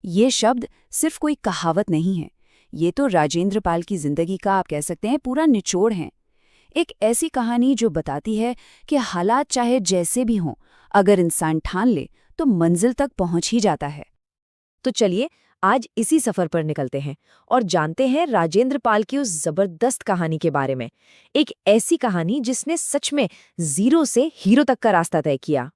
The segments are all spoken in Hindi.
ये शब्द सिर्फ कोई कहावत नहीं है, ये तो राजेंद्र पाल की जिंदगी का आप कह सकते हैं पूरा निचोड़ है। एक ऐसी कहानी जो बताती है कि हालात चाहे जैसे भी हों, अगर इंसान ठान ले तो मंजिल तक पहुंच ही जाता है। तो चलिए आज इसी सफर पर निकलते हैं और जानते हैं राजेंद्र पाल की उस जबरदस्त कहानी के बारे में। एक ऐसी कहानी जिसने सच में जीरो से हीरो तक का रास्ता तय किया।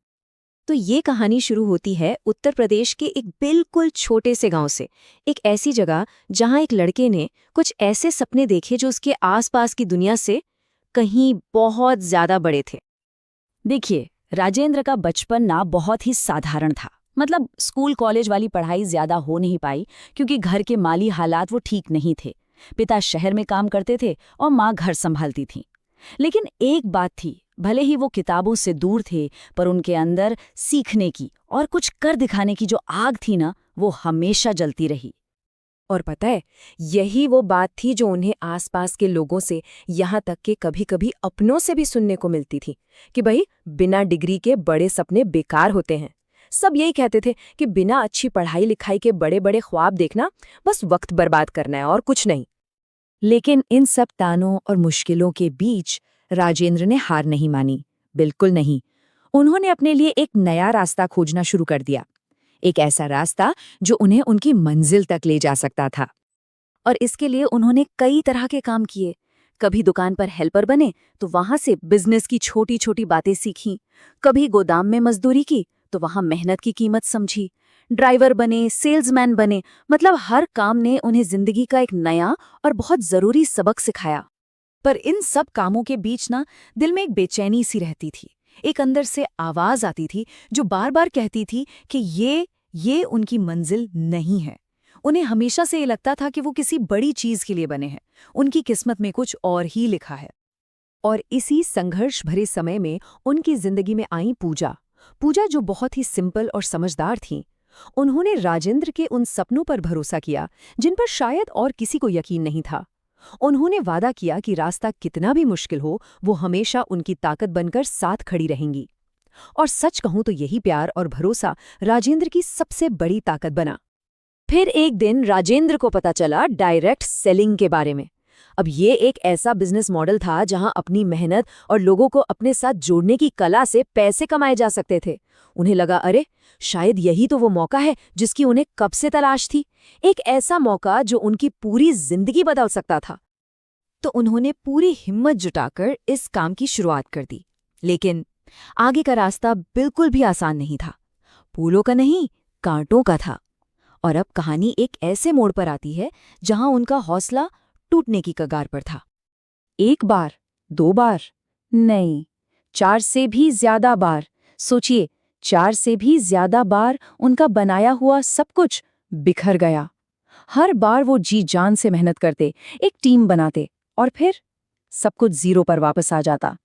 तो ये कहानी शुरू होती है उत्तर प्रदेश के एक बिल्कुल छोटे से गांव से। एक ऐसी जगह जहां एक लड़के ने कुछ ऐसे सपने देखे जो उसके आसपास की दुनिया से कहीं बहुत ज्यादा बड़े थे। देखिए, राजेंद्र का बचपन ना बहुत ही साधारण था। मतलब स्कूल कॉलेज वाली पढ़ाई ज्यादा हो नहीं पाई क्योंकि घर के माली हालात वो ठीक नहीं थे। पिता शहर में काम करते थे और माँ घर संभालती थी। लेकिन एक बात थी, भले ही वो किताबों से दूर थे, पर उनके अंदर सीखने की और कुछ कर दिखाने की जो आग थी ना, वो हमेशा जलती रही। और पता है, यही वो बात थी जो उन्हें आसपास के लोगों से, यहाँ तक कि कभी-कभी अपनों से भी सुनने को मिलती थी कि भाई बिना डिग्री के बड़े सपने बेकार होते हैं। सब यही कहते थे कि बिना अच्छी पढ़ाई लिखाई के बड़े बड़े ख्वाब देखना बस वक्त बर्बाद करना है और कुछ नहीं। लेकिन इन सब तानों और मुश्किलों के बीच राजेंद्र ने हार नहीं मानी, बिल्कुल नहीं। उन्होंने अपने लिए एक नया रास्ता खोजना शुरू कर दिया, एक ऐसा रास्ता जो उन्हें उनकी मंजिल तक ले जा सकता था। और इसके लिए उन्होंने कई तरह के काम किए। कभी दुकान पर हेल्पर बने तो वहां से बिजनेस की छोटी छोटी बातें सीखीं। कभी गोदाम में मजदूरी की तो वहां मेहनत की कीमत समझी। ड्राइवर बने, सेल्समैन बने, मतलब हर काम ने उन्हें जिंदगी का एक नया और बहुत जरूरी सबक सिखाया। पर इन सब कामों के बीच ना दिल में एक बेचैनी सी रहती थी। एक अंदर से आवाज आती थी जो बार बार कहती थी कि ये उनकी मंजिल नहीं है। उन्हें हमेशा से ये लगता था कि वो किसी बड़ी चीज के लिए बने हैं, उनकी किस्मत में कुछ और ही लिखा है। और इसी संघर्ष भरे समय में उनकी जिंदगी में आई पूजा। पूजा जो बहुत ही सिंपल और समझदार थी। उन्होंने राजेंद्र के उन सपनों पर भरोसा किया जिन पर शायद और किसी को यकीन नहीं था। उन्होंने वादा किया कि रास्ता कितना भी मुश्किल हो, वो हमेशा उनकी ताकत बनकर साथ खड़ी रहेंगी। और सच कहूं तो यही प्यार और भरोसा राजेंद्र की सबसे बड़ी ताकत बना। फिर एक दिन राजेंद्र को पता चला डायरेक्ट सेलिंग के बारे में। अब ये एक ऐसा बिजनेस मॉडल था जहां अपनी मेहनत और लोगों को अपने साथ जोड़ने की कला से पैसे कमाए जा सकते थे। उन्हें लगा, अरे शायद यही तो वो मौका है जिसकी उन्हें कब से तलाश थी। एक ऐसा मौका जो उनकी पूरी जिंदगी बदल सकता था। तो उन्होंने पूरी हिम्मत जुटाकर इस काम की शुरुआत कर दी। लेकिन आगे का रास्ता बिल्कुल भी आसान नहीं था। फूलों का नहीं, कांटों का था। और अब कहानी एक ऐसे मोड़ पर आती है जहां उनका हौसला टूटने की कगार पर था। एक बार, दो बार, नहीं, 4 से भी ज्यादा बार। सोचिए, 4 से भी ज्यादा बार उनका बनाया हुआ सब कुछ बिखर गया। हर बार वो जी जान से मेहनत करते, एक टीम बनाते, और फिर सब कुछ जीरो पर वापस आ जाता।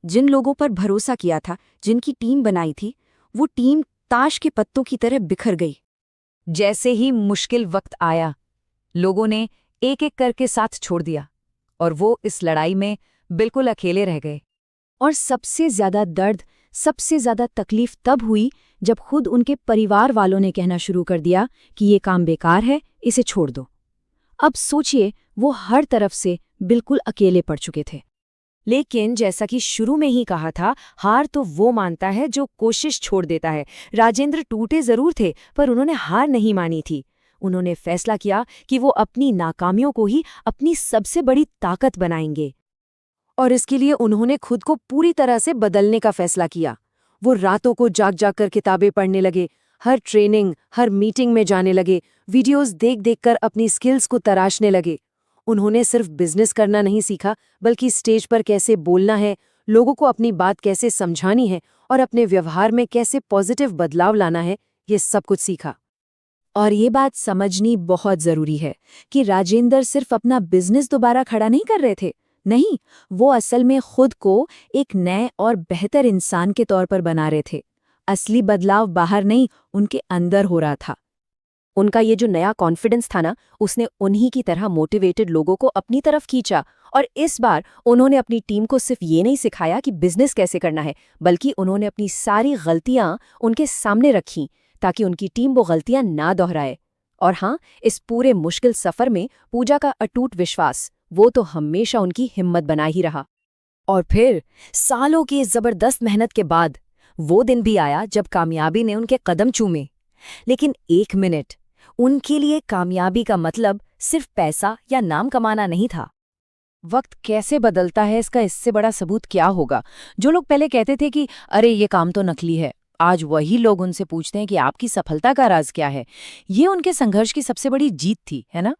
जिन लोगों पर भरोसा किया था, जिनकी टीम बनाई थी, वो टीम ताश के पत्तों की तरह बिखर गई। जैसे ही मुश्किल वक्त आया, लोगों ने एक एक करके साथ छोड़ दिया और वो इस लड़ाई में बिल्कुल अकेले रह गए। और सबसे ज्यादा दर्द, सबसे ज्यादा तकलीफ तब हुई जब खुद उनके परिवार वालों ने कहना शुरू कर दिया कि ये काम बेकार है, इसे छोड़ दो। अब सोचिए, वो हर तरफ से बिल्कुल अकेले पड़ चुके थे। लेकिन जैसा कि शुरू में ही कहा था, हार तो वो मानता है जो कोशिश छोड़ देता है। राजेंद्र टूटे जरूर थे, पर उन्होंने हार नहीं मानी थी। उन्होंने फैसला किया कि वो अपनी नाकामियों को ही अपनी सबसे बड़ी ताकत बनाएंगे। और इसके लिए उन्होंने खुद को पूरी तरह से बदलने का फैसला किया। वो रातों को जाग जाग कर किताबें पढ़ने लगे, हर ट्रेनिंग, हर मीटिंग में जाने लगे, वीडियोस देख देख कर अपनी स्किल्स को तराशने लगे। उन्होंने सिर्फ बिजनेस करना नहीं सीखा, बल्कि स्टेज पर कैसे बोलना है, लोगों को अपनी बात कैसे समझानी है और अपने व्यवहार में कैसे पॉजिटिव बदलाव लाना है, ये सब कुछ सीखा। और ये बात समझनी बहुत जरूरी है कि राजेंद्र सिर्फ अपना बिजनेस दोबारा खड़ा नहीं कर रहे थे। नहीं, वो असल में खुद को एक नए और बेहतर इंसान के तौर पर बना रहे थे। असली बदलाव बाहर नहीं, उनके अंदर हो रहा था। उनका ये जो नया कॉन्फिडेंस था ना, उसने उन्हीं की तरह मोटिवेटेड लोगों को अपनी तरफ खींचा। और इस बार उन्होंने अपनी टीम को सिर्फ ये नहीं सिखाया कि बिजनेस कैसे करना है, बल्कि उन्होंने अपनी सारी गलतियां उनके सामने रखीं ताकि उनकी टीम वो गलतियां ना दोहराए। और हाँ, इस पूरे मुश्किल सफर में पूजा का अटूट विश्वास, वो तो हमेशा उनकी हिम्मत बना ही रहा। और फिर सालों की इस जबरदस्त मेहनत के बाद वो दिन भी आया जब कामयाबी ने उनके कदम चूमे। लेकिन एक मिनट, उनके लिए कामयाबी का मतलब सिर्फ पैसा या नाम कमाना नहीं था। वक्त कैसे बदलता है इसका इससे बड़ा सबूत क्या होगा? जो लोग पहले कहते थे कि अरे ये काम तो नकली है, आज वही लोग उनसे पूछते हैं कि आपकी सफलता का राज क्या है। ये उनके संघर्ष की सबसे बड़ी जीत थी, है ना?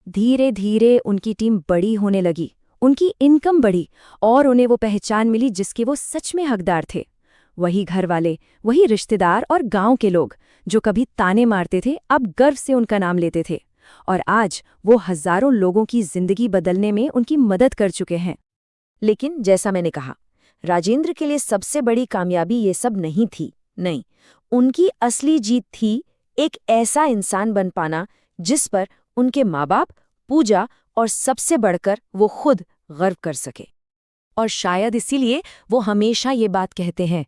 धीरे धीरे उनकी टीम बड़ी होने लगी, उनकी इनकम बढ़ी और उन्हें वो पहचान मिली जिसके वो सच में हकदार थे। वही घर वाले, वही रिश्तेदार और गांव के लोग जो कभी ताने मारते थे, अब गर्व से उनका नाम लेते थे। और आज वो हजारों लोगों की जिंदगी बदलने में उनकी मदद कर चुके हैं। लेकिन जैसा मैंने कहा, राजेंद्र के लिए सबसे बड़ी कामयाबी ये सब नहीं थी। नहीं, उनकी असली जीत थी एक ऐसा इंसान बन पाना जिस पर उनके माँ बाप, पूजा और सबसे बढ़कर वो खुद गर्व कर सके। और शायद इसीलिए वो हमेशा ये बात कहते हैं,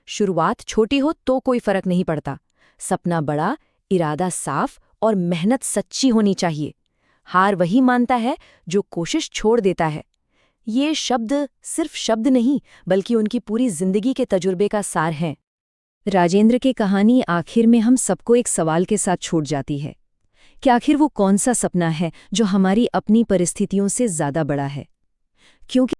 शुरुआत छोटी हो तो कोई फर्क नहीं पड़ता, सपना बड़ा, इरादा साफ और मेहनत सच्ची होनी चाहिए। हार वही मानता है जो कोशिश छोड़ देता है। ये शब्द सिर्फ शब्द नहीं, बल्कि उनकी पूरी जिंदगी के तजुर्बे का सार हैं। राजेंद्र की कहानी आखिर में हम सबको एक सवाल के साथ छोड़ जाती है कि आखिर वो कौन सा सपना है जो हमारी अपनी परिस्थितियों से ज्यादा बड़ा है? क्योंकि